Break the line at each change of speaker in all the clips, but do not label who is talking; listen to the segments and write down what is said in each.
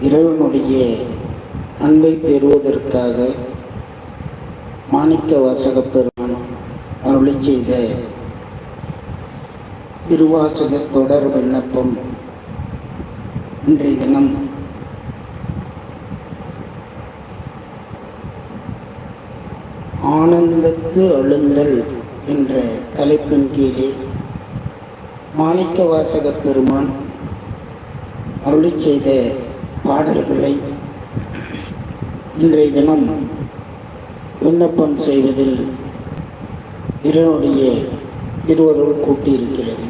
இறைவனுடைய அன்பை பெறுவதற்காக மாணிக்க வாசகப் பெருமான் அருளி செய்த திருவாசக தொடர் விண்ணப்பம் இன்றைய தினம் ஆனந்தத்து அழுந்தல் என்ற தலைப்பின் கீழே மாணிக்க வாசகப் பெருமான் அருளி செய்த பாடல்களை இன்றைய தினம் விண்ணப்பம் செய்வதில் இறைவனுடைய திருவருள் கூட்டியிருக்கிறது.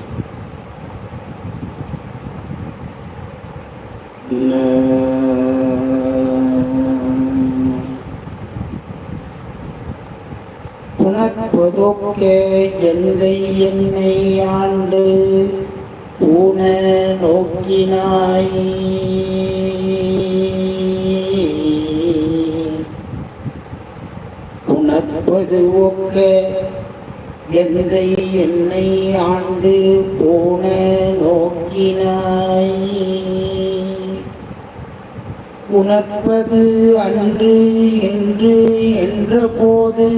புனற்பதொக்கே எந்தை என்னை ஆண்டு ஊன நோக்கினாய் புனற்பது ஒக்க எந்தை என்னை ஆண்டு போன நோக்கினாய் உணர்ப்பது அன்று என்று என்ற போது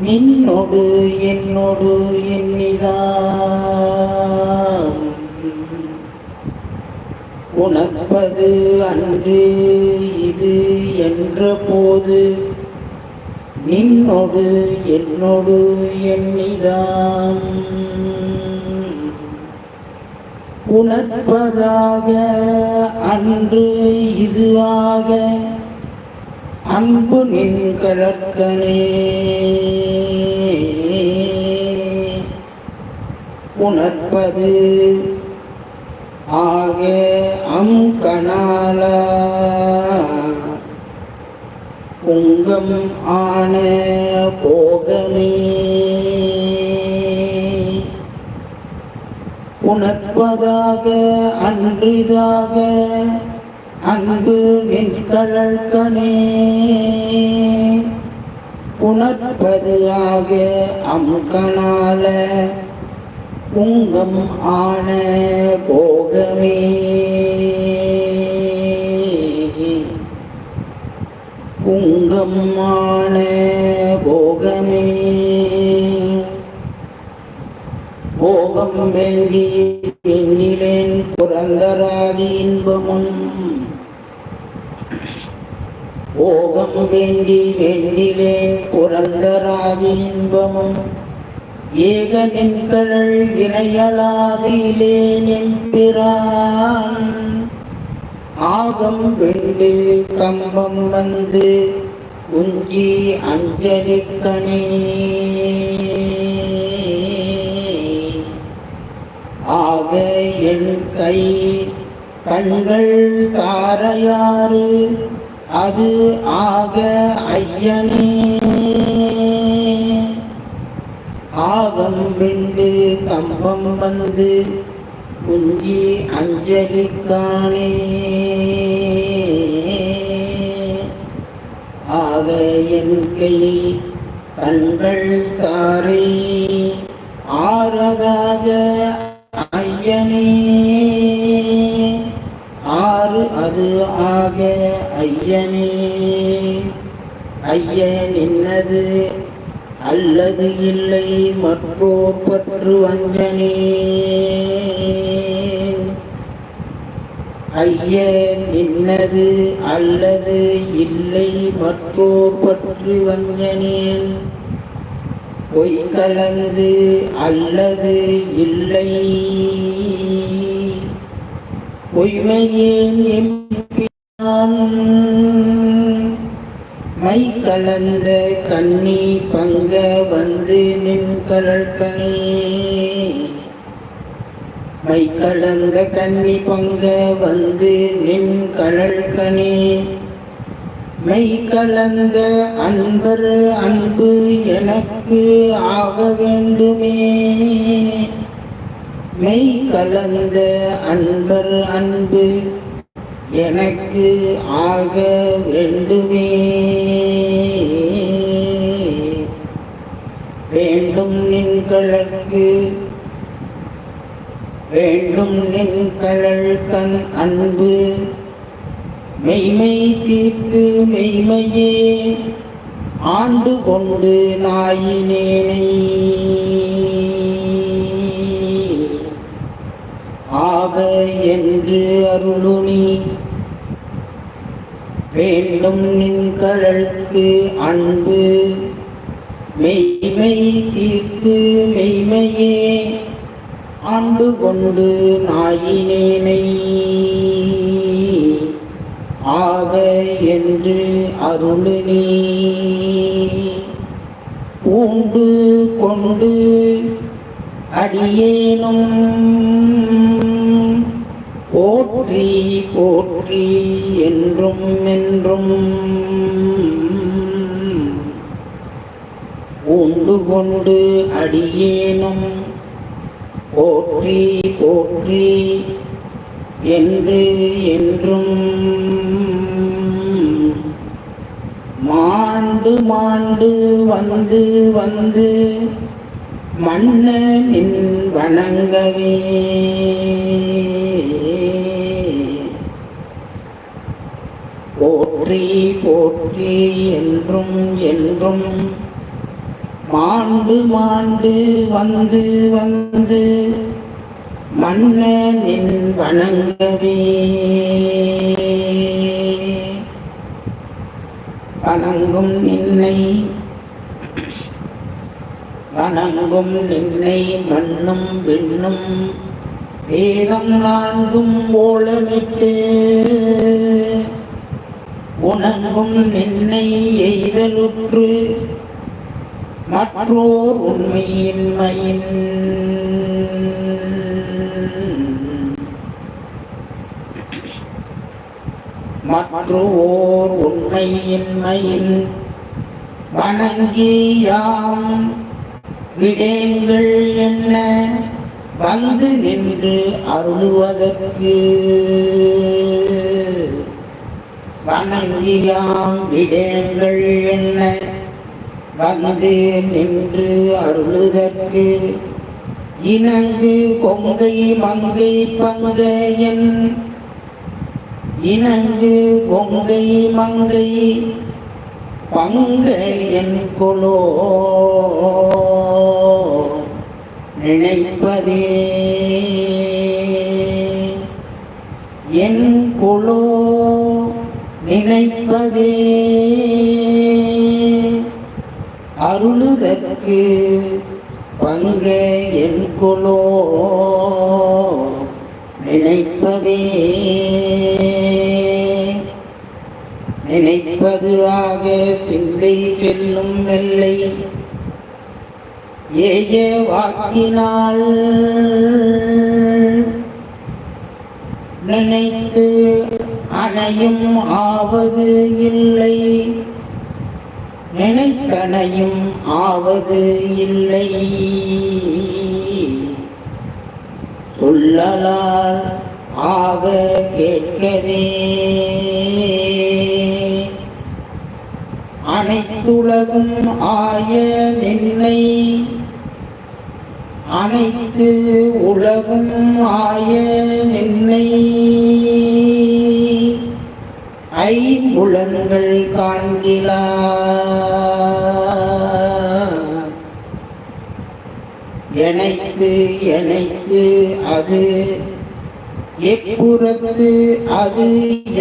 நின்னொடு என்னொடு எண்ணிதான் உணர்ப்பது அன்று இது என்ற போது நின்னொடு என்னொடு எண்ணிதான் உணர்ப்பதாக அன்று இதுவாக அன்பு நின் கழற்கனே உணர்ப்பது ஆக கணாலா உங்கம் ஆன போகமே உணர்ப்பதாக அன்றிதாக அன்பு நின்கழற்கனே உணர்ப்பது ஆக கணால உங்கம் ஆன போகமே உங்கம் ஆன போகமே போகம் வேண்டி எண்ணிலேன் புரந்தராதி இன்பமும் போகம் வேண்டி வெண்டிலேன் புரந்தராதி இன்பமும் ஏக நின்கழல் இணையலாதிலேன் எம்பிரான் ஆகம் வெண்டு கம்பம் வந்து உஞ்சி அஞ்சலிக்கனே ஆக என் கை கண்கள் தாரையாறு அது ஆக ஐயனே ஆகம் வெண்டு கம்பம் வந்து குஞ்சி அஞ்சலிக்கானே ஆக என் கை கண்கள் தாரை ஆறதாக ஐயனே ஆறு அது ஆக ஐயனே ஐயன் என்னது அல்லது இல்லை மற்றோர் பற்று வஞ்சனே ஐயன் என்னது அல்லது இல்லை மற்றோர் பற்று வஞ்சனேன் பொய் கலந்து அல்லது இல்லை பொய்மையேன் எம்பிரான் மை கலந்த கண்ணி பங்க வந்து நின் கழற்கனே மை கலந்த கண்ணி பங்க வந்து நின் கழற்கனே மெய் கலந்த அன்பர் அன்பு எனக்கு ஆக வேண்டுமே மெய் கலந்த அன்பர் அன்பு எனக்கு ஆக வேண்டுமே வேண்டும் நின்கழற்கு வேண்டும் நின் கழல் கண் அன்பு மெய்மை தீர்த்து மெய்மையே ஆண்டு கொண்டு நாயினேனை ஆக என்று அருளுனி வேண்டும் நின் கடலுக்கு அன்பு மெய்மை தீர்த்து மெய்மையே ஆண்டு கொண்டு நாயினேனை ஆக என்று அருளினி பூண்டு கொண்டு அடியேனும் போற்றி போற்றி என்றும் என்றும் பூண்டு கொண்டு அடியேனும் போற்றி போற்றி என்று என்றும் மாண்டு மாண்டு வந்து வந்து மன்னனின் வணங்கவே போற்றி போற்றி என்றும் என்றும் மாண்டு மாண்டு வந்து வந்து மன்னனின் வணங்கவே வணங்கும் நின்னை மண்ணும் விண்ணும் வேதம் நான்கும் ஓலமிட்டு உணங்கும் நின்னை எய்தலுற்று மற்றோர் உண்மையின்மையின் மற்றோர் உண்மையின்மையின் வணங்கியாம் விடேங்கள் என்ன வந்து நின்று அருளுவதற்கு வணங்கியாம் விடேங்கள் என்ன வந்து நின்று அருளுதற்கு இணங்கு கொங்கை மங்கை பங்கையன் இணங்கு கொங்கை மங்கை பங்கையன் கொலோ நினைப்பதே என் கொலோ நினைப்பதே அருளுதற்கு பங்கையன் கொலோ நினைப்பதே நினைப்பது ஆக சிந்தை செல்லும் எல்லை ஏய வாக்கினால் நினைத்து அணையும் ஆவது இல்லை நினைத்தனையும் ஆவது இல்லை சொல்லலால் ஆக கேட்கவே அனைத்துலகும் ஆய நின்னை அனைத்து உலகும் ஆய நின்னை ஐம்புலன்கள் காண்கிலா எனைத்து எனைத்து அது எப்புறத்து அது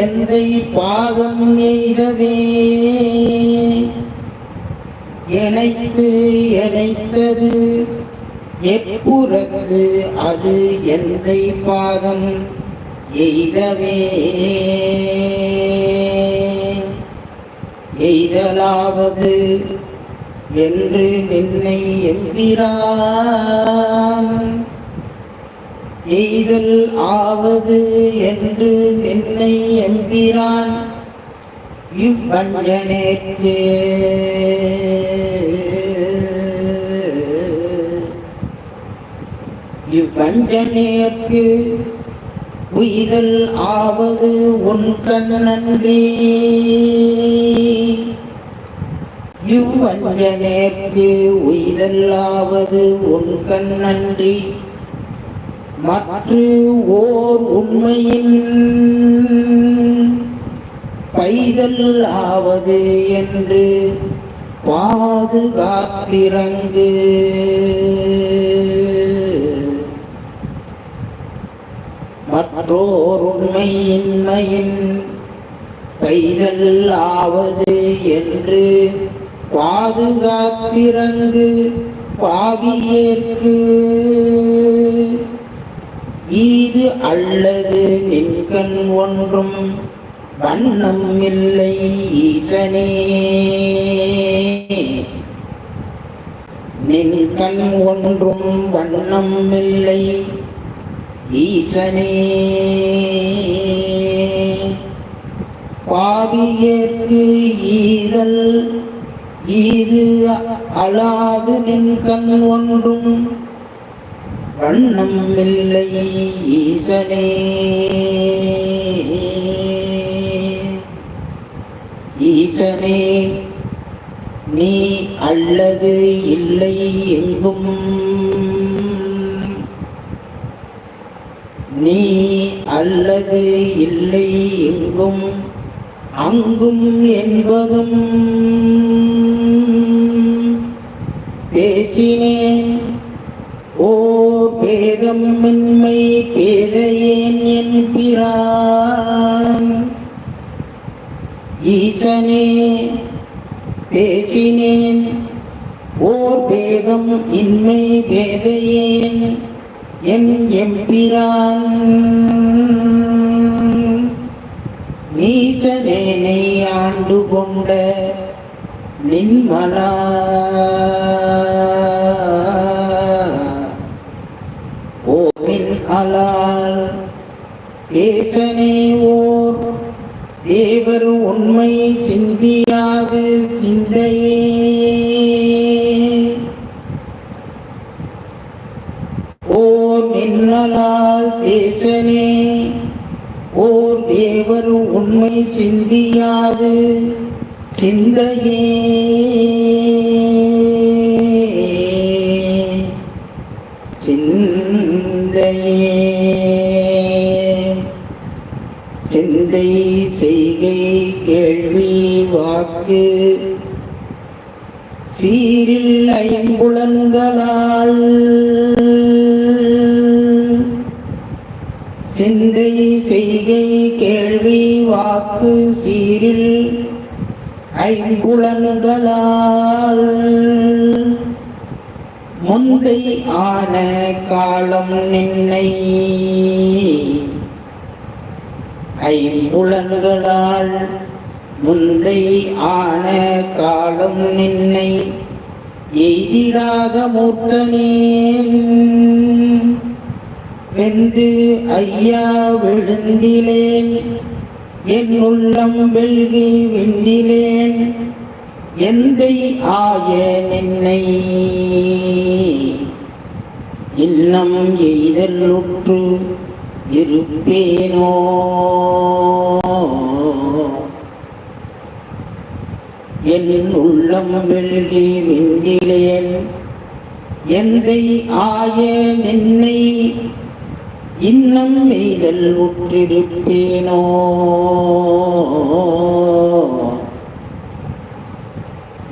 எந்தை பாதம் எய்தவே எனைத்து எனைத்தது எப்புறத்து அது எந்தை பாதம் எய்தவே எய்தலாவது என்று நின்னை எம்பிரான் எய்தல் ஆவது என்று நின்னை எம்பிரான் இவ்வஞ்சனேற்று இவ்வஞ்சனேற்கு உய்தல் ஆவது உன் கண்ணன்றி இவ்வஞ்சனேற்கு உய்தல் ஆவது உன் கண்ணன்றி மற்ற ஓர் உண்மையின் பைதல் ஆவது என்று பாதுகாத்திரங்கு. மற்றோர் உண்மையின்மையின் பைதல் ஆவது என்று பாதுகாத்திரங்கு பாவியேற்கு. ஈது அல்லது நின்கண் ஒன்றும் வண்ணம் இல்லை ஈசனே. நின்கண் ஒன்றும் வண்ணம் இல்லை ஈசனே. பாவியேற்கு ஈதல் ஈது அலாது நின்கண் ஒன்றும் வண்ணம் இல்லை ஈசனே. ஈசனே நீ அல்லது இல்லை எங்கும். நீ அல்லது இல்லை எங்கும் அங்கும் என்பதும் பேசினேன். ஓர் பேதமின்மை பேதையேன் என் பிரான். ஈசனே பேசினேன் ஓர் பேதம் இன்மை பேதையேன் என் எம்பிரான். நீசனேனை ஆண்டு கொண்ட நின்மலா. ஓரின் அலால் தேசனே ஓர் தேவர் உண்மை சிந்தியாது சிந்தையே. ஓர் நின்னலால் தேசனே ஓர் தேவர் உண்மை சிந்தியாது சிந்தையே. சிந்தையே சிந்தை செய்கை கேள்வி வாக்கு சீரில் ஐம்புலன்களால். சிந்தை செய்கை கேள்வி வாக்கு சீரில் ஐம்புலன்களால். முந்தை ஆன காலம் நின்னை ஐம்புலன்களால். முந்தை ஆன காலம் நின்னை எய்திடாத மூர்த்தனேன். வெந்து ஐயா விழுந்திலேன் என் உள்ளம் வெல்கி வெண்டிலேன். எந்தை ஆய நின்னை இன்னம் எய்தல் உற்று இருப்பேனோ. என் உள்ளம் வெல்கி வெண்டிலேன் எந்தை ஆய நின்னை இன்னம் எய்தல் உற்றிருப்பேனோ.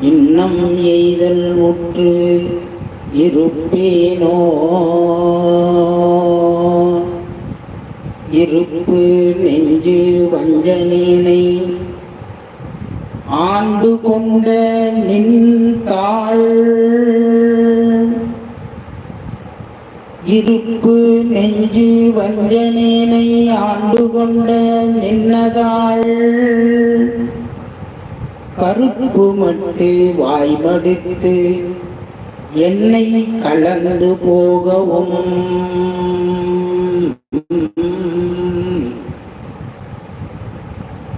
இன்னம் எய்தல் உற்று இருப்பேனோ. இருப்பு நெஞ்சு வஞ்சனேனை ஆண்டு கொண்ட நின் தாள். இருப்பு நெஞ்சு வஞ்சனேனை ஆண்டு கொண்ட நின்னதாள். கருப்பு மட்டு வாய்மடுத்து என்னை கலந்து போகவும்.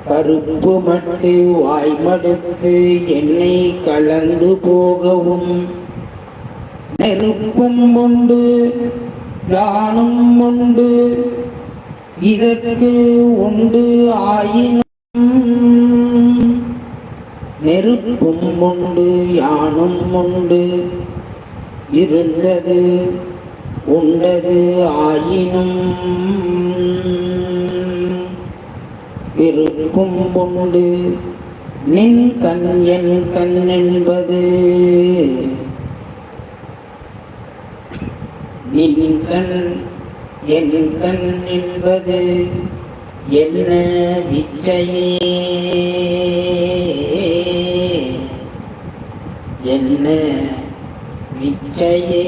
கருப்பு மட்டு வாய்மடுத்து என்னை கலந்து போகவும். நெருப்பும் உண்டு யானும் உண்டு இதற்கு உண்டு ஆயினும். நெருப்பும் உண்டு யானும் உண்டு இருந்தது உண்டது ஆயினும். விருப்பும் உண்டு நின் கண் என் கண் என்பது நின் கண் என் கண் என்பது என்ன விச்சையே என்ன விச்சையே